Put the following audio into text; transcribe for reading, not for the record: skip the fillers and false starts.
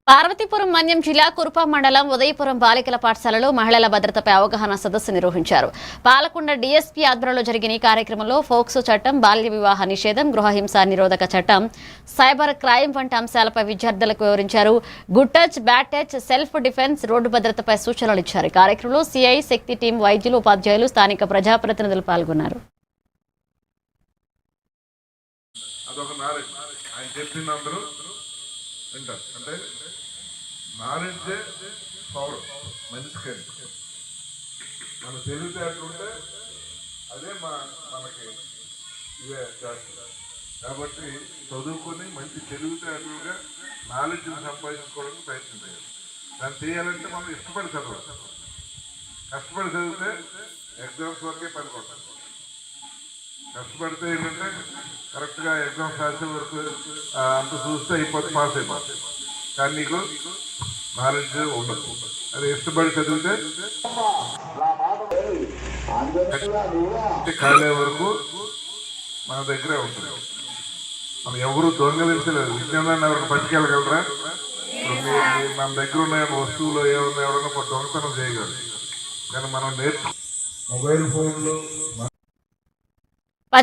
పార్వతీపురం మన్యం జిల్లా కురుప మండలం ఉదయపురం బాలికల పాఠశాలలో మహిళల భద్రతపై అవగాహన సదస్సు నిర్వహించారు. పాలకొండ డీఎస్పీ ఆధ్వర్యంలో జరిగిన ఈ కార్యక్రమంలో ఫోక్సో చట్టం, బాల్య వివాహ నిషేధం, గృహహింస నిరోధక చట్టం, సైబర్ క్రైమ్ వంటి అంశాలపై విద్యార్థులకు వివరించారు. Good touch, bad touch, self defence, road భద్రతపై సూచనలు ఇచ్చారు. కార్యక్రమంలో సిఐ, శక్తి టీం, వైద్యులు, ఉపాధ్యాయులు, స్థానిక ప్రజాప్రతినిధులు పాల్గొన్నారు. అంటే నాలెడ్జే పవర్ మనిషికి. మన తెలివితేటలు ఉంటే అదే మనకి ఇవే చేస్తుంది. కాబట్టి చదువుకొని మంచి తెలివితేటలుగా నాలెడ్జ్ని సంపాదించుకోవడానికి ప్రయత్నం చేయాలి. దాన్ని చేయాలంటే మనం ఇష్టపడి చదవాలి. కష్టపడి చదివితే ఎగ్జామ్స్ వరకే పనికొట్టాలి. కష్టపడితే ఏంటంటే కరెక్ట్గా ఎగ్జామ్స్ రాసే వరకు అంత చూస్తే అయిపోతుంది, పాస్ అయిపోతుంది. కానీ నీకు నాలెడ్జ్ ఉండదు. అది ఇష్టపడి చదివితే కాలే వరకు మన దగ్గరే ఉంటుంది. మనం ఎవరు దొంగలించలేదు. విజ్ఞానాన్ని ఎవరైనా పట్టుకెళ్ళగలరా? ఇప్పుడు మన దగ్గర ఉన్న వస్తువులు ఏమన్నా ఎవరైనా దొంగతనం చేయగలరు. కానీ మనం మొబైల్ ఫోన్లు